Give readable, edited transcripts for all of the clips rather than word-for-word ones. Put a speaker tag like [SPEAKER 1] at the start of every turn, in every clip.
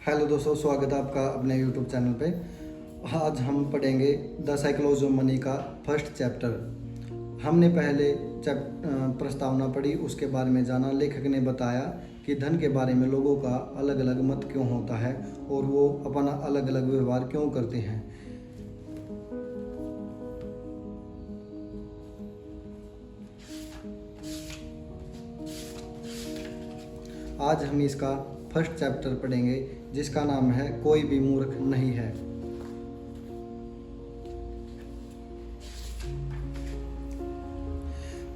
[SPEAKER 1] Hello दोस्तों, स्वागत है आपका अपने यूट्यूब चैनल पे। आज हम पढ़ेंगे द साइकोलॉजी ऑफ मनी का फर्स्ट चैप्टर। हमने पहले प्रस्तावना पढ़ी, उसके बारे में जाना। लेखक ने बताया कि धन के बारे में लोगों का अलग अलग मत क्यों होता है और वो अपना अलग अलग व्यवहार क्यों करते हैं। आज हम इसका फर्स्ट चैप्टर पढ़ेंगे जिसका नाम है कोई भी मूर्ख नहीं है।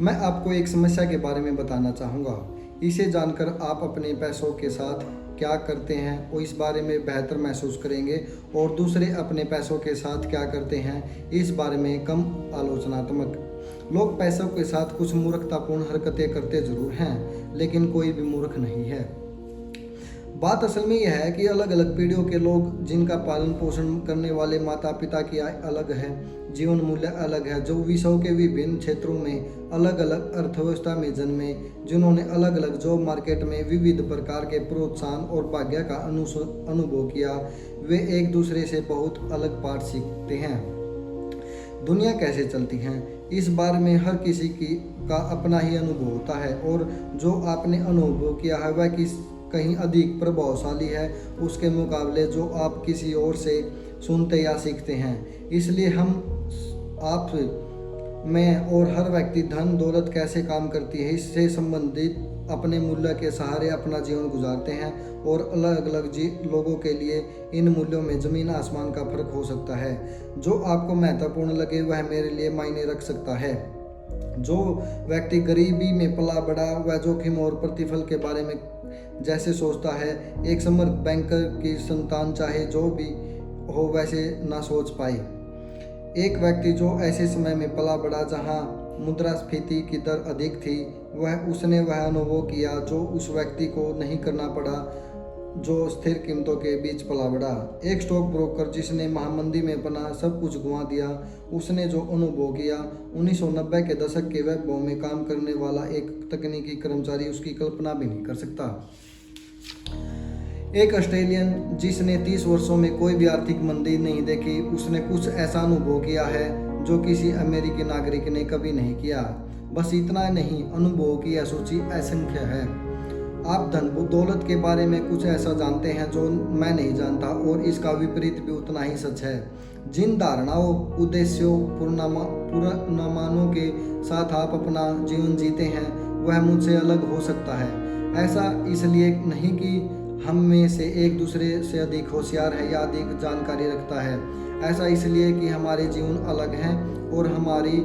[SPEAKER 1] मैं आपको एक समस्या के बारे में बताना चाहूँगा। इसे जानकर आप अपने पैसों के साथ क्या करते हैं और इस बारे में बेहतर महसूस करेंगे, और दूसरे अपने पैसों के साथ क्या करते हैं इस बारे में कम आलोचनात्मक। लोग पैसों के साथ कुछ मूर्खतापूर्ण हरकतें करते जरूर हैं, लेकिन कोई भी मूर्ख नहीं है। बात असल में यह है कि अलग अलग पीढ़ियों के लोग, जिनका पालन पोषण करने वाले माता पिता की आय अलग है, जीवन मूल्य अलग है, जो विश्व के विभिन्न क्षेत्रों में अलग अलग अर्थव्यवस्था में जन्मे, जिन्होंने अलग अलग जॉब मार्केट में विविध प्रकार के प्रोत्साहन और भाग्य का अनुभव किया, वे एक दूसरे से बहुत अलग पाठ सीखते हैं। दुनिया कैसे चलती है इस बारे में हर किसी का अपना ही अनुभव होता है, और जो आपने अनुभव किया है वह कहीं अधिक प्रभावशाली है उसके मुकाबले जो आप किसी और से सुनते या सीखते हैं। इसलिए आप, मैं और हर व्यक्ति धन दौलत कैसे काम करती है इससे संबंधित अपने मूल्य के सहारे अपना जीवन गुजारते हैं, और अलग अलग लोगों के लिए इन मूल्यों में ज़मीन आसमान का फर्क हो सकता है। जो आपको महत्वपूर्ण लगे वह मेरे लिए मायने रख सकता है। जो व्यक्ति गरीबी में पला बड़ा वह जोखिम और प्रतिफल के बारे में जैसे सोचता है, एक समर्थ बैंकर की संतान चाहे जो भी हो वैसे ना सोच पाए। एक व्यक्ति जो ऐसे समय में पला बड़ा जहां मुद्रास्फीति की दर अधिक थी, उसने वह अनुभव किया जो उस व्यक्ति को नहीं करना पड़ा जो स्थिर कीमतों के बीच पला बड़ा। एक स्टॉक ब्रोकर जिसने महामंदी में अपना सब कुछ गुंवा दिया, उसने जो अनुभव किया 1990 के दशक के वैभव में काम करने वाला एक तकनीकी कर्मचारी उसकी कल्पना भी नहीं कर सकता। एक ऑस्ट्रेलियन जिसने 30 वर्षों में कोई भी आर्थिक मंदी नहीं देखी, उसने कुछ ऐसा अनुभव किया है जो किसी अमेरिकी नागरिक ने कभी नहीं किया। बस इतना नहीं, अनुभव की यह सूची असंख्य है। आप धन दौलत के बारे में कुछ ऐसा जानते हैं जो मैं नहीं जानता, और इसका विपरीत भी उतना ही सच है। जिन धारणाओं, उद्देश्यों, पूर्वानुमानों के साथ आप अपना जीवन जीते हैं वह मुझसे अलग हो सकता है। ऐसा इसलिए नहीं कि हम में से एक दूसरे से अधिक होशियार है या अधिक जानकारी रखता है। ऐसा इसलिए कि हमारे जीवन अलग हैं और हमारी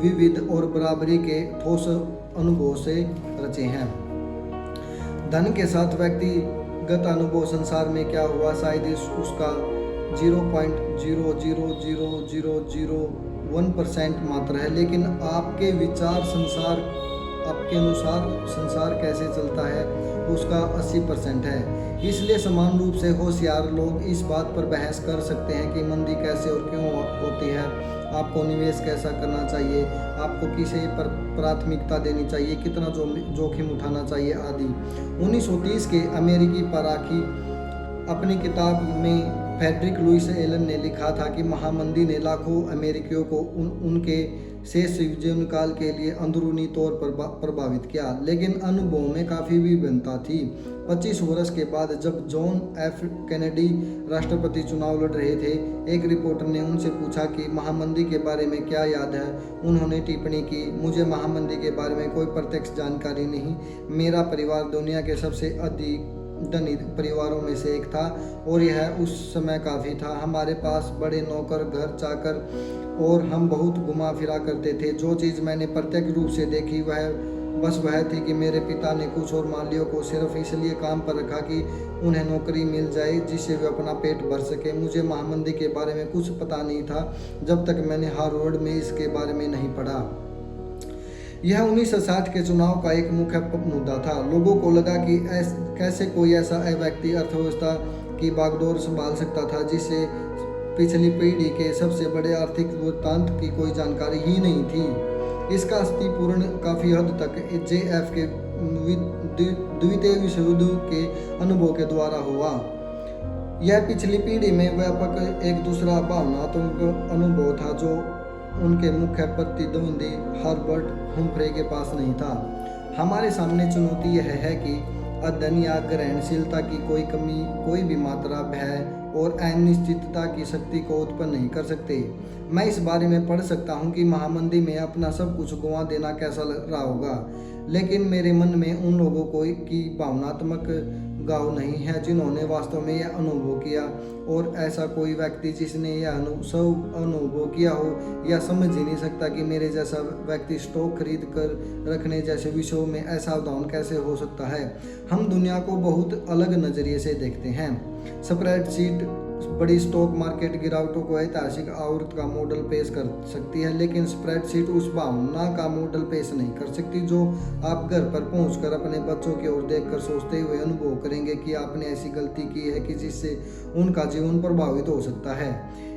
[SPEAKER 1] विविध और बराबरी के ठोस अनुभव से रचे हैं। धन के साथ व्यक्तिगत अनुभव संसार में क्या हुआ शायद उसका 0.0000001% मात्र है, लेकिन आपके विचार आपके अनुसार संसार कैसे चलता है उसका 80% है। इसलिए समान रूप से होशियार लोग इस बात पर बहस कर सकते हैं कि मंदी कैसे और क्यों होती है, आपको निवेश कैसा करना चाहिए, आपको किसे पर प्राथमिकता देनी चाहिए, कितना जोखिम उठाना चाहिए आदि। 1930 के अमेरिकी पराखी अपनी किताब में फ्रेडरिक लुइस एलन ने लिखा था कि महामंदी ने लाखों अमेरिकियों को उनके शेष जीवन काल के लिए अंदरूनी तौर पर प्रभावित किया, लेकिन अनुभव में काफ़ी विभिन्नता थी। 25 वर्ष के बाद जब जॉन एफ कैनेडी राष्ट्रपति चुनाव लड़ रहे थे, एक रिपोर्टर ने उनसे पूछा कि महामंदी के बारे में क्या याद है। उन्होंने टिप्पणी की, मुझे महामंदी के बारे में कोई प्रत्यक्ष जानकारी नहीं। मेरा परिवार दुनिया के सबसे अधिक धनी परिवारों में से एक था, और यह उस समय काफ़ी था। हमारे पास बड़े नौकर, घर, चाकर, और हम बहुत घुमा फिरा करते थे। जो चीज़ मैंने प्रत्यक्ष रूप से देखी वह थी कि मेरे पिता ने कुछ और मालियों को सिर्फ इसलिए काम पर रखा कि उन्हें नौकरी मिल जाए जिससे वे अपना पेट भर सके। मुझे महामंदी के बारे में कुछ पता नहीं था जब तक मैंने हार्वर्ड में इसके बारे में नहीं पढ़ा। यह 1960 के चुनाव का एक मुख्य मुद्दा था। लोगों को लगा कि कैसे कोई ऐसा व्यक्ति अर्थव्यवस्था की बागडोर संभाल सकता था जिसे पिछली पीढ़ी के सबसे बड़े आर्थिक वृत्तांत की कोई जानकारी ही नहीं थी। इसका अस्तिपूर्ण काफ़ी हद तक JF के द्वितीय विश्व युद्ध के अनुभव के द्वारा हुआ। यह पिछली पीढ़ी में व्यापक एक दूसरा भावनात्मक अनुभव था जो उनके मुख्य प्रतिद्वंदी हर्बर्ट हुम्फ्रे के पास नहीं था। हमारे सामने चुनौती यह है कि अध्ययन या ग्रहणशीलता की कोई कमी कोई भी मात्रा भय और अनिश्चितता की शक्ति को उत्पन्न नहीं कर सकते। मैं इस बारे में पढ़ सकता हूँ कि महामंदी में अपना सब कुछ गंवा देना कैसा लग रहा होगा, लेकिन मेरे मन में उन लोगों को की भावनात्मक गाँव नहीं है जिन्होंने वास्तव में यह अनुभव किया, और ऐसा कोई व्यक्ति जिसने यह अनुभव किया हो यह समझ ही नहीं सकता कि मेरे जैसा व्यक्ति स्टॉक खरीद कर रखने जैसे विषयों में असावधान कैसे हो सकता है। हम दुनिया को बहुत अलग नज़रिए से देखते हैं। स्प्रेडशीट बड़ी स्टॉक मार्केट गिरावटों को ऐतिहासिक आवर्त का मॉडल पेश कर सकती है, लेकिन स्प्रेडशीट उस भावना का मॉडल पेश नहीं कर सकती जो आप घर पर पहुंचकर अपने बच्चों की ओर देखकर सोचते हुए अनुभव करेंगे कि आपने ऐसी गलती की है कि जिससे उनका जीवन प्रभावित हो सकता है।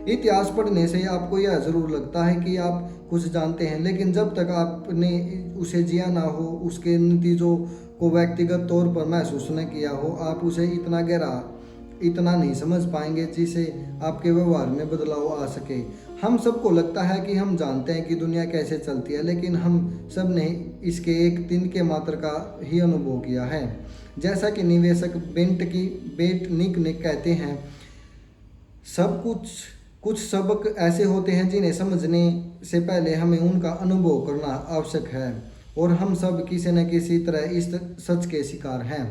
[SPEAKER 1] इतिहास पढ़ने से आपको यह जरूर लगता है कि आप कुछ जानते हैं, लेकिन जब तक आपने उसे जिया ना हो, उसके नतीजों को व्यक्तिगत तौर पर महसूस न किया हो, आप उसे इतना नहीं समझ पाएंगे जिसे आपके व्यवहार में बदलाव आ सके। हम सबको लगता है कि हम जानते हैं कि दुनिया कैसे चलती है, लेकिन हम सब ने इसके एक दिन के मात्र का ही अनुभव किया है। जैसा कि निवेशक बेंटनिक ने कहते हैं, सब कुछ सबक ऐसे होते हैं जिन्हें समझने से पहले हमें उनका अनुभव करना आवश्यक है, और हम सब किसी न किसी तरह इस सच के शिकार हैं।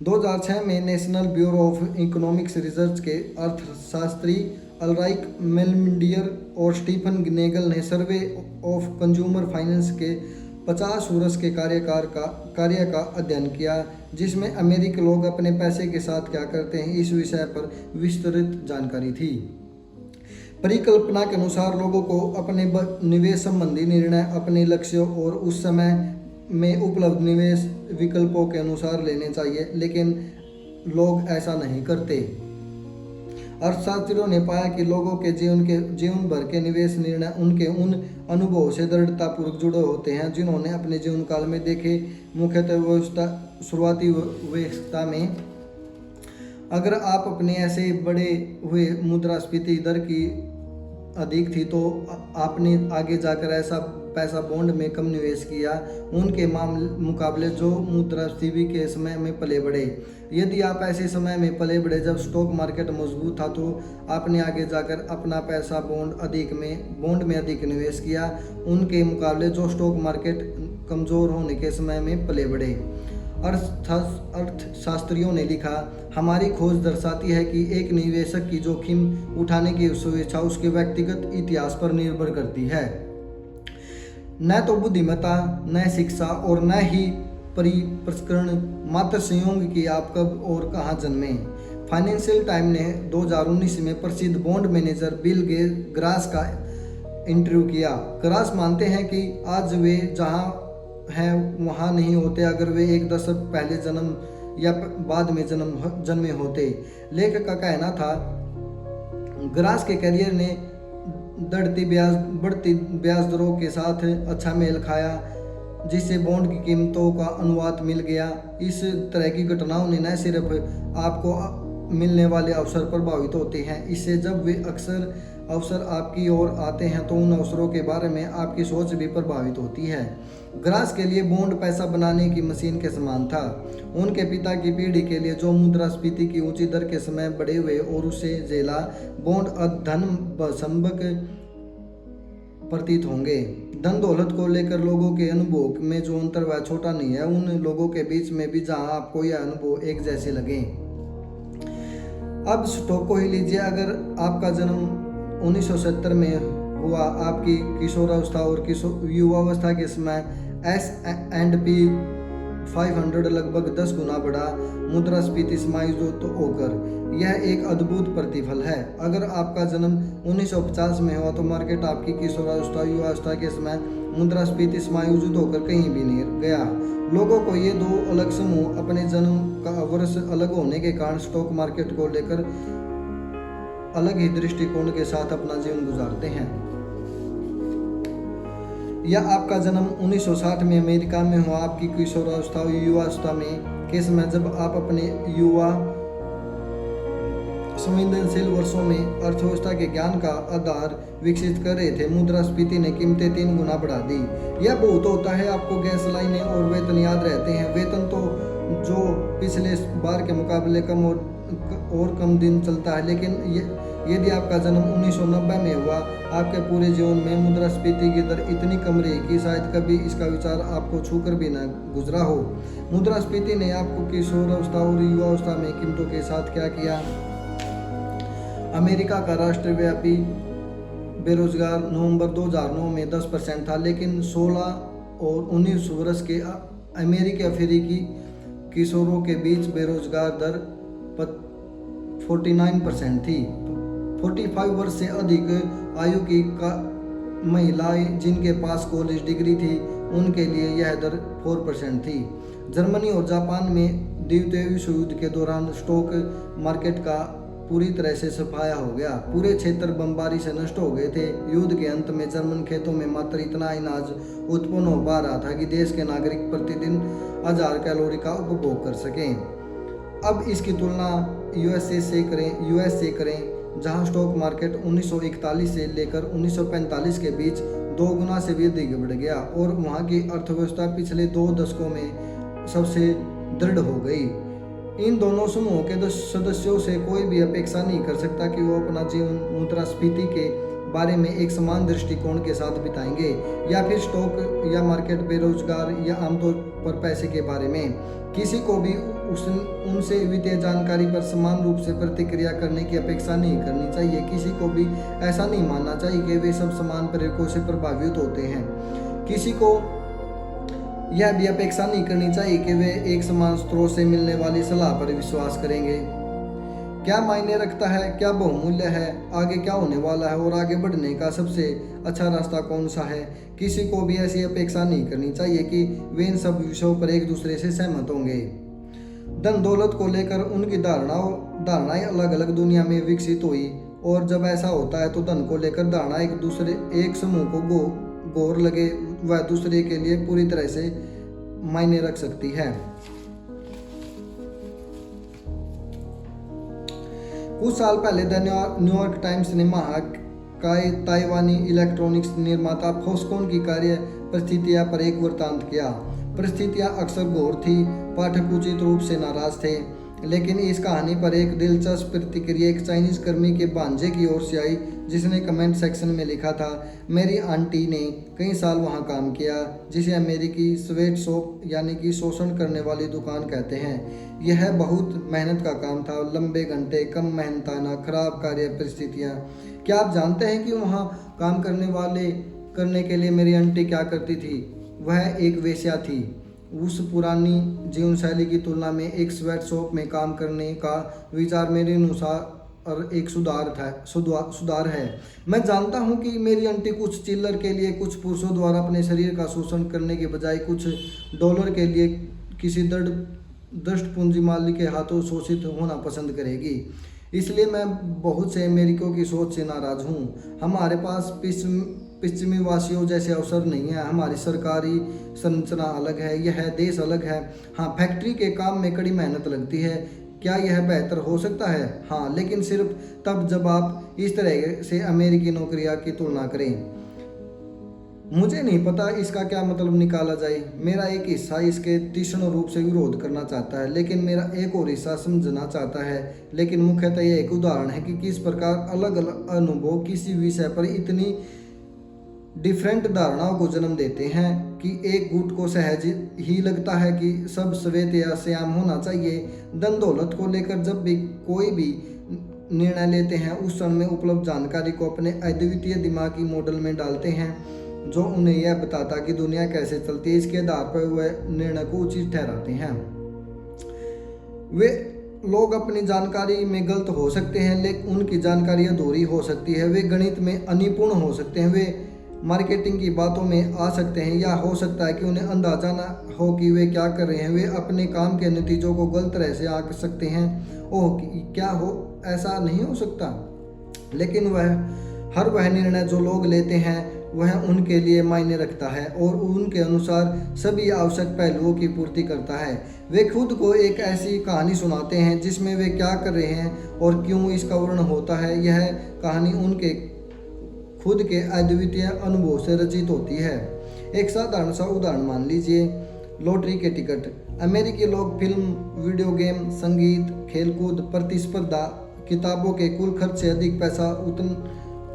[SPEAKER 1] 2006 में national bureau of economics research के अर्थशास्त्री अल्राइक मेलमंडियर और स्टीफन नेगल ने सर्वे ऑफ कंज्यूमर फाइनेंस के 50 वर्ष के कार्य का अध्ययन किया, जिसमें अमेरिकी लोग अपने पैसे के साथ क्या करते हैं इस विषय पर विस्तृत जानकारी थी। परिकल्पना के अनुसार लोगों को अपने निवेश संबंधी निर्णय अपने लक्ष्यों और उस समय में उपलब्ध निवेश विकल्पों के अनुसार लेने चाहिए, लेकिन लोग ऐसा नहीं करते। अर्थशास्त्रियों ने पाया कि लोगों के जीवन भर के निवेश निर्णय उनके उन अनुभवों से दृढ़तापूर्वक जुड़े होते हैं जिन्होंने अपने जीवन काल में देखे। मुख्यतः शुरुआती व्यवस्था में अगर आप अपने ऐसे बढ़े हुए मुद्रास्फीति दर की अधिक थी तो आपने आगे जाकर ऐसा पैसा बॉन्ड में कम निवेश किया उनके मुकाबले जो मुद्रास्फीति के समय में पले बढ़े। यदि आप ऐसे समय में पले बढ़े जब स्टॉक मार्केट मजबूत था तो आपने आगे जाकर अपना पैसा बॉन्ड में अधिक निवेश किया उनके मुकाबले जो स्टॉक मार्केट कमज़ोर होने के समय में पले बढ़े। अर्थशास्त्रियों ने लिखा, हमारी खोज दर्शाती है कि एक निवेशक की जोखिम उठाने की स्वेच्छा उसके व्यक्तिगत इतिहास पर निर्भर करती है, न तो बुद्धिमत्ता, न शिक्षा और न ही परिष्करण, मात्र संयोग कि आप कब और कहाँ जन्मे। फाइनेंशियल टाइम ने 2019 में प्रसिद्ध बॉन्ड मैनेजर बिल ग्रास का इंटरव्यू किया। ग्रास मानते हैं कि आज वे जहाँ हैं वहाँ नहीं होते अगर वे एक दशक पहले जन्म या बाद में जन्मे होते। लेखक का कहना था, ग्रास के करियर ने बढ़ती ब्याज दरों के साथ अच्छा मेल खाया जिससे बॉन्ड की कीमतों का अनुवाद मिल गया। इस तरह की घटनाओं ने न सिर्फ आपको मिलने वाले अवसर प्रभावित होते हैं, इससे जब वे अवसर आपकी ओर आते हैं तो उन अवसरों के बारे में आपकी सोच भी प्रभावित होती है। ग्रास के लिए बॉन्ड पैसा बनाने की मशीन के समान था। उनके पिता की पीढ़ी के लिए जो मुद्रास्फीति की ऊंची दर के समय बड़े हुए और उसे झेला, बॉन्ड धन संबक प्रतीत होंगे। धन दौलत को लेकर लोगों के अनुभव में जो अंतर वह छोटा नहीं है उन लोगों के बीच में भी जहां आपको यह अनुभव एक जैसे लगे। अब स्टॉक को ही लीजिए, अगर आपका जन्म 1970 में हुआ, आपकी किशोरावस्था और युवावस्था के समय S&P 500 लगभग 10 गुना बढ़ा, मुद्रास्फीति समायोजित होकर। यह एक अद्भुत प्रतिफल है। अगर आपका जन्म 1950 में हुआ तो मार्केट आपकी किशोरावस्था युवावस्था के समय मुद्रास्फीति समायोजित होकर कहीं भी नहीं गया। लोगों को ये दो अलग समूह अपने जन्म का वर्ष अलग होने के कारण स्टॉक मार्केट को लेकर अलग ही दृष्टिकोण के साथ अपना जीवन गुजारते हैं। या आपका जन्म 1960 में अमेरिका में हुआ, आपकी किशोरावस्था युवावस्था में के समय जब आप अपने युवा संवेदनशील वर्षों में अर्थव्यवस्था के ज्ञान का आधार विकसित कर रहे थे, मुद्रास्फीति ने कीमतें 3 गुना बढ़ा दी। यह बहुत होता है, आपको गैस लाइनें और वेतन याद रहते हैं। वेतन तो जो पिछले बार के मुकाबले कम और कम दिन चलता है, लेकिन यदि आपका जन्म 1990 में हुआ, आपके पूरे जीवन में मुद्रास्फीति की दर इतनी कम रही कि शायद कभी इसका विचार आपको छूकर भी न गुजरा हो। मुद्रास्फीति ने आपको किशोरावस्था और युवावस्था में कीमतों के साथ क्या किया। अमेरिका का राष्ट्रव्यापी बेरोजगार नवंबर 2009 में 10% था, लेकिन 16 और 19 वर्ष के अमेरिकी अफ्रीकी किशोरों के बीच बेरोजगार दर 49% थी। 45 वर्ष से अधिक आयु की महिलाएं जिनके पास कॉलेज डिग्री थी, उनके लिए यह दर 4% थी। जर्मनी और जापान में द्वितीय विश्व युद्ध के दौरान स्टॉक मार्केट का पूरी तरह से सफाया हो गया। पूरे क्षेत्र बमबारी से नष्ट हो गए थे। युद्ध के अंत में जर्मन खेतों में मात्र इतना अनाज उत्पन्न हो पा रहा था कि देश के नागरिक प्रतिदिन 1000 कैलोरी का उपभोग कर सकें। अब इसकी तुलना यूएस से करें, जहां स्टॉक मार्केट 1941 से लेकर 1945 के बीच 2 गुना से भी अधिक बढ़ गया और वहां की अर्थव्यवस्था पिछले 2 दशकों में सबसे दृढ़ हो गई। इन दोनों समूहों के सदस्यों से कोई भी अपेक्षा नहीं कर सकता कि वो अपना जीवन मुद्रास्फीति के बारे में एक समान दृष्टिकोण के साथ बिताएंगे, या फिर स्टॉक या मार्केट, बेरोजगार या आमतौर पर पैसे के बारे में। किसी को भी उनसे वित्तीय जानकारी पर समान रूप से प्रतिक्रिया करने की अपेक्षा नहीं करनी चाहिए। किसी को भी ऐसा नहीं मानना चाहिए कि वे सब समान प्रेरकों से प्रभावित होते हैं। किसी को यह भी अपेक्षा नहीं करनी चाहिए कि वे एक समान स्रोत से मिलने वाली सलाह पर विश्वास करेंगे। क्या मायने रखता है, क्या बहुमूल्य है, आगे क्या होने वाला है और आगे बढ़ने का सबसे अच्छा रास्ता कौन सा है। किसी को भी ऐसी अपेक्षा नहीं करनी चाहिए कि वे इन सब विषयों पर एक दूसरे से सहमत होंगे। धन दौलत को लेकर उनकी धारणाएं अलग अलग दुनिया में विकसित हुई, और जब ऐसा होता है तो धन को लेकर धारणा एक समूह को गौर लगे वह दूसरे के लिए पूरी तरह से मायने रख सकती है। कुछ साल पहले द न्यूयॉर्क टाइम्स ने महाकाय ताइवानी इलेक्ट्रॉनिक्स निर्माता फॉक्सकॉन की कार्य परिस्थितियां पर एक वृत्तांत किया। परिस्थितियां अक्सर घोर थी, पाठक उचित रूप से नाराज थे, लेकिन इस कहानी पर एक दिलचस्प प्रतिक्रिया एक चाइनीज कर्मी के भांजे की ओर से आई, जिसने कमेंट सेक्शन में लिखा था, मेरी आंटी ने कई साल वहां काम किया, जिसे अमेरिकी स्वेट शॉप यानी कि शोषण करने वाली दुकान कहते हैं। यह बहुत मेहनत का काम था, लंबे घंटे, कम मेहनताना, खराब कार्य परिस्थितियाँ। क्या आप जानते हैं कि वहाँ काम करने के लिए मेरी आंटी क्या करती थी? वह एक वेश्या थी। उस पुरानी जीवन शैली की तुलना में एक स्वेट शॉप में काम करने का विचार मेरे अनुसार एक सुधार है। मैं जानता हूं कि मेरी आंटी कुछ चिल्लर के लिए, कुछ पुरुषों द्वारा अपने शरीर का शोषण करने के बजाय कुछ डॉलर के लिए किसी दुष्ट पूंजी मालिक के हाथों शोषित होना पसंद करेगी। इसलिए मैं बहुत से अमेरिकियों की सोच से नाराज हूँ। हमारे पास पश्चिमी वासियों जैसे अवसर नहीं है, हमारी सरकारी संरचना अलग है, यह देश अलग है। हाँ, फैक्ट्री के काम में कड़ी मेहनत लगती है। क्या यह बेहतर हो सकता है? हाँ, लेकिन सिर्फ तब जब आप इस तरह से अमेरिकी नौकरियां की तुलना करें। मुझे नहीं पता इसका क्या मतलब निकाला जाए। मेरा एक हिस्सा इसके तीक्ष्ण रूप से विरोध करना चाहता है, लेकिन मेरा एक और हिस्सा समझना चाहता है। लेकिन मुख्यतः यह एक उदाहरण है कि किस प्रकार अलग अलग अनुभव किसी विषय पर इतनी डिफरेंट धारणाओं को जन्म देते हैं कि एक गुट को सहज ही लगता है कि सब श्वेत या श्याम होना चाहिए। धन दौलत को लेकर जब भी कोई भी निर्णय लेते हैं, उस क्षण में उपलब्ध जानकारी को अपने अद्वितीय दिमागी मॉडल में डालते हैं, जो उन्हें यह बताता कि दुनिया कैसे चलती है। इसके आधार पर वह निर्णय को उचित ठहराते हैं। वे लोग अपनी जानकारी में गलत हो सकते हैं, लेकिन उनकी जानकारी अधूरी हो सकती है। वे गणित में अनिपुण हो सकते हैं, वे मार्केटिंग की बातों में आ सकते हैं, या हो सकता है कि उन्हें अंदाजा न हो कि वे क्या कर रहे हैं। वे अपने काम के नतीजों को गलत तरह से आंक सकते हैं। ओह, क्या हो ऐसा नहीं हो सकता? लेकिन वह निर्णय जो लोग लेते हैं वह उनके लिए मायने रखता है और उनके अनुसार सभी आवश्यक पहलुओं की पूर्ति करता है। वे खुद को एक ऐसी कहानी सुनाते हैं जिसमें वे क्या कर रहे हैं और क्यों इसका वर्णन होता है। यह कहानी उनके खुद के अद्वितीय अनुभव से रचित होती है। एक साधारण सा उदाहरण मान लीजिए, लॉटरी के टिकट। अमेरिकी लोग फिल्म, वीडियो गेम, संगीत, खेलकूद, प्रतिस्पर्धा, किताबों के कुल खर्च से अधिक पैसा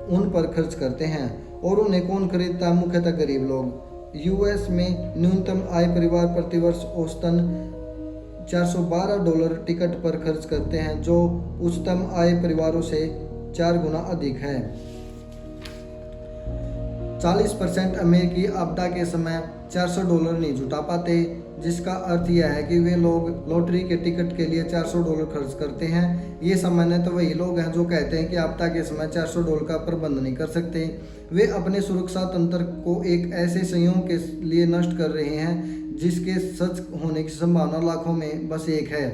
[SPEAKER 1] उन पर खर्च करते हैं। और उन्हें कौन खरीदता है? मुख्यतः गरीब लोग। यूएस में न्यूनतम आय परिवार प्रतिवर्ष औसतन $412 टिकट पर खर्च करते हैं, जो उच्चतम आय परिवारों से 4 गुना अधिक है। 40% अमेरिकी आपदा के समय $400 नहीं जुटा पाते, जिसका अर्थ यह है कि वे लोग लॉटरी के टिकट के लिए $400 खर्च करते हैं। ये सामान्यतः वही लोग हैं जो कहते हैं कि आपदा के समय $400 का प्रबंध नहीं कर सकते। वे अपने सुरक्षा तंत्र को एक ऐसे संयोग के लिए नष्ट कर रहे हैं जिसके सच होने की संभावना लाखों में बस एक है।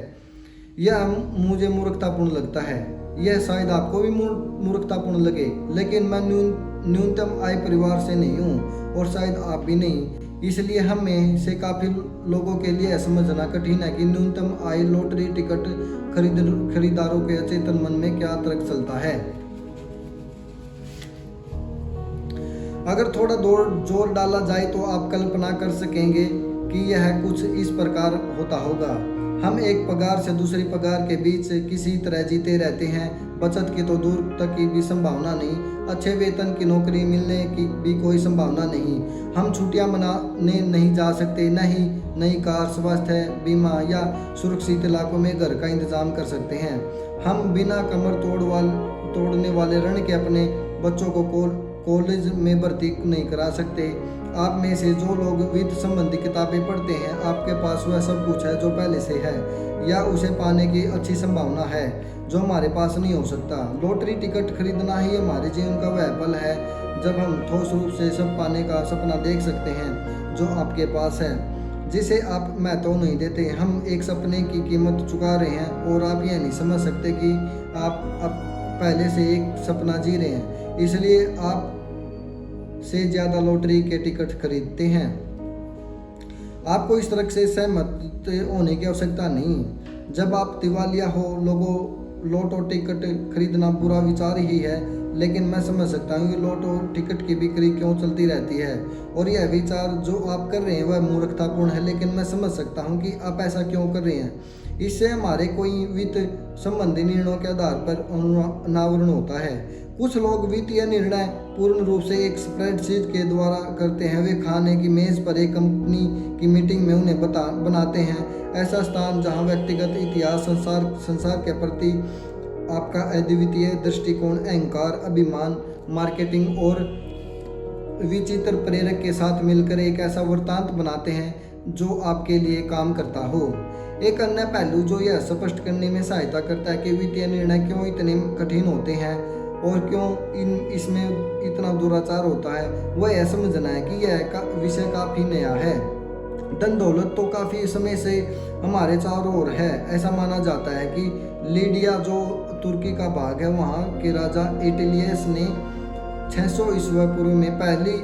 [SPEAKER 1] यह मुझे मूर्खतापूर्ण लगता है। यह शायद आपको भी मूर्खतापूर्ण लगे, लेकिन मैं न्यूनतम आय परिवार से नहीं हूँ और शायद आप भी नहीं। इसलिए हम में से काफ़ी लोगों के लिए समझना कठिन है कि न्यूनतम आय लॉटरी टिकट खरीदारों के अचेतन मन में क्या तर्क चलता है। अगर थोड़ा जोर डाला जाए तो आप कल्पना कर सकेंगे कि यह कुछ इस प्रकार होता होगा। हम एक पगार से दूसरी पगार के बीच किसी तरह जीते रहते हैं। बचत की तो दूर तक की भी संभावना नहीं। अच्छे वेतन की नौकरी मिलने की भी कोई संभावना नहीं। हम छुट्टियां मनाने नहीं जा सकते, न ही नई कार, स्वास्थ्य बीमा या सुरक्षित इलाकों में घर का इंतजाम कर सकते हैं। हम बिना कमर तोड़ने वाले ऋण के अपने बच्चों को कॉलेज में भर्ती नहीं करा सकते। आप में से जो लोग वित्त संबंधी किताबें पढ़ते हैं, आपके पास वह सब कुछ है जो पहले से है या उसे पाने की अच्छी संभावना है जो हमारे पास नहीं हो सकता। लॉटरी टिकट खरीदना ही हमारे जीवन का वह पल है जब हम ठोस रूप से सब पाने का सपना देख सकते हैं जो आपके पास है, जिसे आप महत्व नहीं देते। हम एक सपने की कीमत चुका रहे हैं और आप यह नहीं समझ सकते कि आप अब पहले से एक सपना जी रहे हैं, इसलिए आप से ज़्यादा लॉटरी के टिकट खरीदते हैं। आपको इस तरह से सहमत होने की आवश्यकता नहीं। जब आप दिवालिया हो, लोटो टिकट खरीदना बुरा विचार ही है, लेकिन मैं समझ सकता हूँ कि लोटो टिकट की बिक्री क्यों चलती रहती है और यह विचार जो आप कर रहे हैं वह मूर्खतापूर्ण है, लेकिन मैं समझ सकता हूँ कि आप ऐसा क्यों कर रहे हैं। इससे हमारे कोई वित्त संबंधी निर्णयों के आधार पर अनावरण होता है। कुछ लोग वित्तीय निर्णय पूर्ण रूप से एक स्प्रेडशीट के द्वारा करते हैं। वे खाने की मेज पर एक कंपनी की मीटिंग में उन्हें बनाते हैं ऐसा स्थान जहां व्यक्तिगत इतिहास, संसार के प्रति आपका अद्वितीय दृष्टिकोण, अहंकार, अभिमान, मार्केटिंग और विचित्र प्रेरक के साथ मिलकर एक ऐसा वृत्तांत बनाते हैं जो आपके लिए काम करता हो। एक अन्य पहलू जो यह स्पष्ट करने में सहायता करता है कि वित्तीय निर्णय क्यों इतने कठिन होते हैं और क्यों इसमें इतना दुराचार होता है, वह यह समझना है कि यह विषय काफ़ी नया है। धन दौलत तो काफ़ी समय से हमारे चारों ओर है। ऐसा माना जाता है कि लीडिया, जो तुर्की का भाग है, वहाँ के राजा एटिलियस ने 600 ईस्वी पूर्व में पहली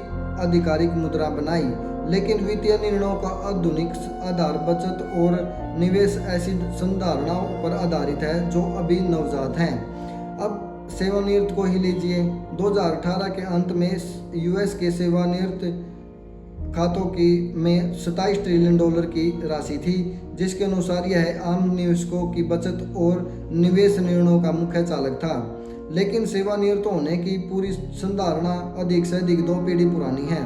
[SPEAKER 1] आधिकारिक मुद्रा बनाई। लेकिन वित्तीय निर्णयों का आधुनिक आधार बचत और निवेश ऐसी संधारणाओं पर आधारित है जो अभी नवजात हैं। अब सेवानिवृत्त को ही लीजिए। 2018 के अंत में यूएस के सेवानिवृत्त खातों की में $27 ट्रिलियन की राशि थी, जिसके अनुसार यह आम निवेशकों की बचत और निवेश निर्णयों का मुख्य चालक था। लेकिन सेवानिवृत्त होने की पूरी संधारणा अधिक से अधिक 2 पीढ़ी पुरानी है।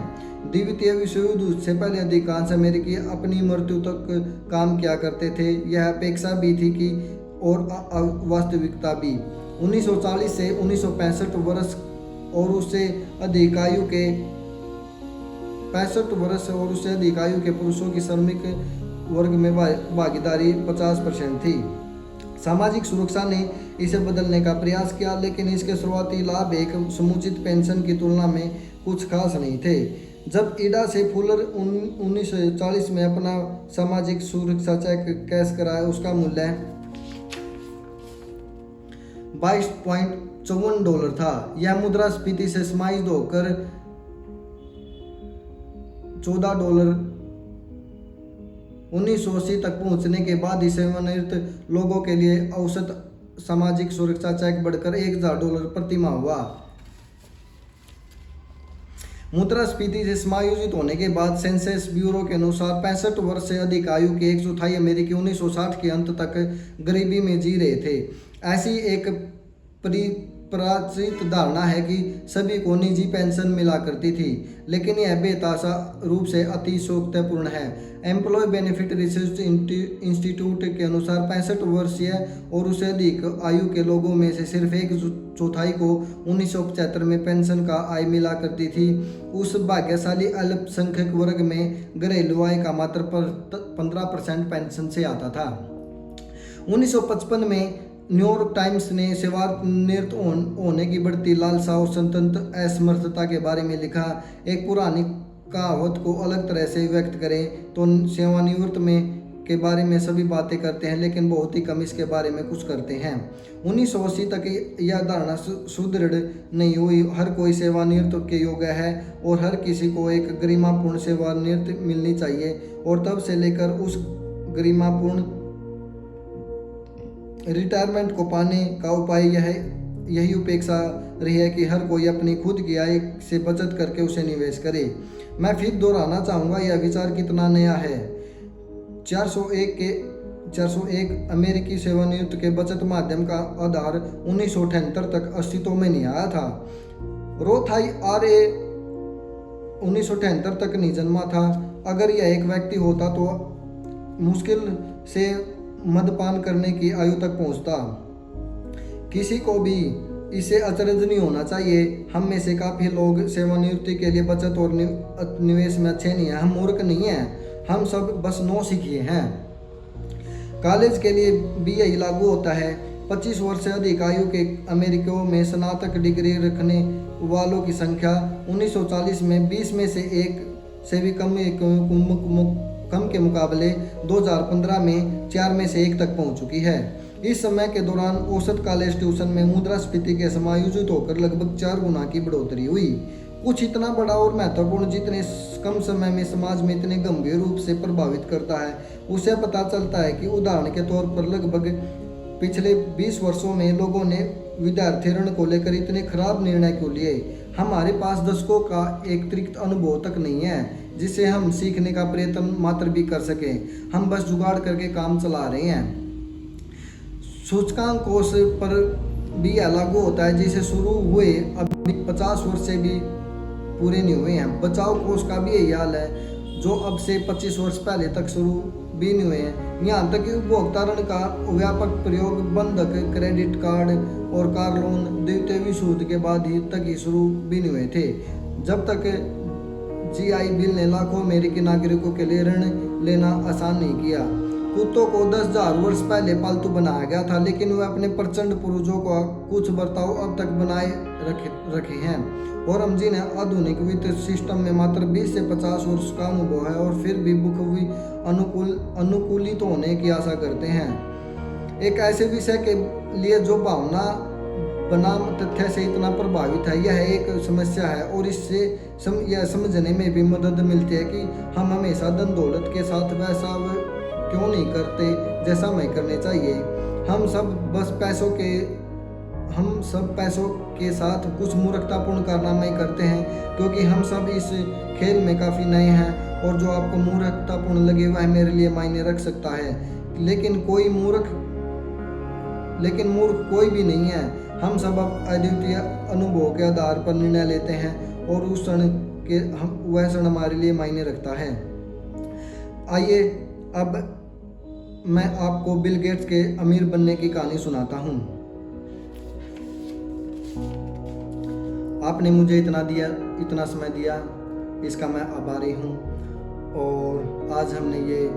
[SPEAKER 1] द्वितीय विश्व युद्ध से पहले अधिकांश अमेरिकी अपनी मृत्यु तक काम किया करते थे। यह अपेक्षा भी थी कि और वास्तविकता भी। 1940 से 1965 वर्ष और उससे अधिक आयु के 65 वर्ष और उससे अधिक आयु के पुरुषों की श्रमिक वर्ग में भागीदारी 50% थी। सामाजिक सुरक्षा ने इसे बदलने का प्रयास किया, लेकिन इसके शुरुआती लाभ एक समुचित पेंशन की तुलना में कुछ खास नहीं थे। जब इडा से फुलर 1940 में अपना सामाजिक सुरक्षा चेक कैश कराया, उसका मूल्य $22.54 था। यह मुद्रास्फीति से समायोजित होकर $14 1980 तक पहुंचने के बाद ही सेवानिवृत्त लोगों के लिए औसत सामाजिक सुरक्षा चेक बढ़कर $1000 प्रति माह हुआ। मुद्रास्फीति से समायोजित होने के बाद सेंसस ब्यूरो के अनुसार 65 वर्ष से अधिक आयु के 1/4 अमेरिकी 1960 के अंत तक गरीबी में जी रहे थे। ऐसी एक परिप्राचित धारणा है कि सभी को निजी पेंशन मिला करती थी, लेकिन यह बेतहाशा रूप से अतिशयोक्तिपूर्ण है। एम्प्लॉय बेनिफिट रिसर्च इंस्टीट्यूट के अनुसार 65 वर्षीय और उससे अधिक आयु के लोगों में से सिर्फ 1/4 को 1975 में पेंशन का आय मिला करती थी। उस भाग्यशाली अल्पसंख्यक वर्ग में घरेलू आय का मात्र 15% पेंशन से आता था। 1955 में न्यूयॉर्क टाइम्स ने सेवानिवृत्त होने की बढ़ती लालसा और सतत असमर्थता के बारे में लिखा। एक पुरानी कहावत को अलग तरह से व्यक्त करें तो सेवानिवृत्त में के बारे में सभी बातें करते हैं, लेकिन बहुत ही कम इसके बारे में कुछ करते हैं। 1980 तक यह धारणा सुदृढ़ नहीं हुई। हर कोई सेवानिवृत्त के योग्य है और हर किसी को एक गरिमापूर्ण सेवानिवृत्ति मिलनी चाहिए, और तब से लेकर उस गरिमापूर्ण रिटायरमेंट को पाने का उपाय यही उपेक्षा रही है कि हर कोई अपनी खुद की आय से बचत करके उसे निवेश करे। मैं फिर दोहराना चाहूँगा, यह विचार कितना नया है। 401 अमेरिकी सेवानिवृत्त के बचत माध्यम का आधार 1978 तक अस्तित्व में नहीं आया था। रोथ IRA 1978 तक नहीं जन्मा था। अगर यह एक व्यक्ति होता तो मुश्किल से मदपान करने की आयु तक पहुंचता। किसी को भी इससे अचरज नहीं होना चाहिए। हम में से काफ़ी लोग सेवानिवृत्ति के लिए बचत और निवेश में अच्छे नहीं हैं। हम मूर्ख नहीं हैं, हम सब बस नौसिखिए हैं। कॉलेज के लिए भी यही लागू होता है। 25 वर्ष से अधिक आयु के अमेरिकियों में स्नातक डिग्री रखने वालों की संख्या 1940 में 20 में से 1 से भी कम के मुकाबले 2015 में 4 में से 1 तक पहुंच चुकी है। इस समय के दौरान औसत कॉलेज ट्यूशन में मुद्रास्फीति के समायोजित होकर लगभग 4 गुना की बढ़ोतरी हुई। कुछ इतना बड़ा और महत्वपूर्ण जितने कम समय में समाज में इतने गंभीर रूप से प्रभावित करता है, उसे पता चलता है कि उदाहरण के तौर पर लगभग पिछले 20 वर्षों में लोगों ने विद्यार्थी ऋण को लेकर इतने खराब निर्णय क्यों लिए। हमारे पास दशकों का एक अतिरिक्त अनुभव तक नहीं है जिससे हम सीखने का प्रयत्न मात्र भी कर सकें। हम बस जुगाड़ करके काम चला रहे हैं। सूचकांक कोष पर भी यह लागू होता है जिसे शुरू हुए अभी 50 वर्ष से भी पूरे नहीं हुए हैं। बचाव कोष का भी यही हाल है, जो अब से 25 वर्ष पहले तक शुरू भी नहीं हुए हैं। यहाँ तक कि उपभोक्ता ऋण का व्यापक प्रयोग बंधक, क्रेडिट कार्ड और कार लोन द्वितीय विश्व युद्ध के बाद ही तक ही शुरू भी नहीं हुए थे, जब तक GI बिल ने लाखों अमेरिकी नागरिकों के लिए ऋण लेना आसान नहीं किया। कुत्तों को 10,000 वर्ष पहले पालतू बनाया गया था, लेकिन वे अपने प्रचंड पूर्वजों का कुछ बर्ताव अब तक बनाए रखे हैं, और हम जिन्हें आधुनिक वित्त सिस्टम में मात्र 20 से 50 वर्ष का अनुभव है और फिर भी बुखवी अनुकूलित होने की आशा करते हैं। एक ऐसे विषय के लिए जो भावना बनाम तथ्य से इतना प्रभावित है, यह एक समस्या है, और इससे यह समझने में भी मदद मिलती है कि हम हमेशा धन दौलत के साथ वैसा क्यों नहीं करते जैसा हमें करने चाहिए। हम सब पैसों के साथ कुछ मूर्खतापूर्ण कारनामे करते हैं, क्योंकि हम सब इस खेल में काफ़ी नए हैं, और जो आपको मूर्खतापूर्ण लगे वह मेरे लिए मायने रख सकता है, लेकिन मूर्ख कोई भी नहीं है। हम सब अद्वितीय अनुभव के आधार पर निर्णय लेते हैं, और उस वह क्षण हमारे लिए मायने रखता है। आइए अब मैं आपको बिल गेट्स के अमीर बनने की कहानी सुनाता हूँ। आपने मुझे इतना समय दिया, इसका मैं आभारी हूँ। और आज हमने ये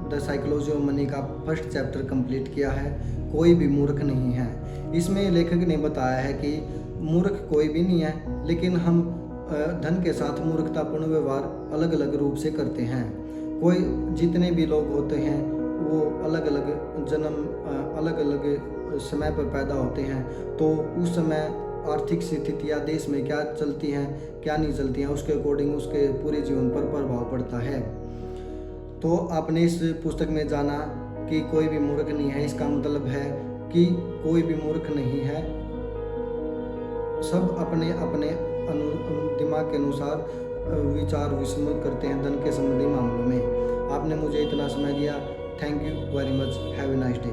[SPEAKER 1] द साइकोलॉजी ऑफ मनी का फर्स्ट चैप्टर कंप्लीट किया है। कोई भी मूर्ख नहीं है। इसमें लेखक ने बताया है कि मूर्ख कोई भी नहीं है, लेकिन हम धन के साथ मूर्खतापूर्ण व्यवहार अलग अलग रूप से करते हैं। जितने भी लोग होते हैं वो अलग अलग समय पर पैदा होते हैं, तो उस समय आर्थिक स्थितियाँ देश में क्या चलती हैं क्या नहीं चलती हैं, उसके अकॉर्डिंग उसके पूरे जीवन पर प्रभाव पड़ता है। तो आपने इस पुस्तक में जाना कि कोई भी मूर्ख नहीं है, इसका मतलब है कि कोई भी मूर्ख नहीं है, सब अपने अपने दिमाग के अनुसार विचार विमर्श करते हैं धन के संबंधी मामलों में। आपने मुझे इतना समय दिया, thank you very much, have a nice day.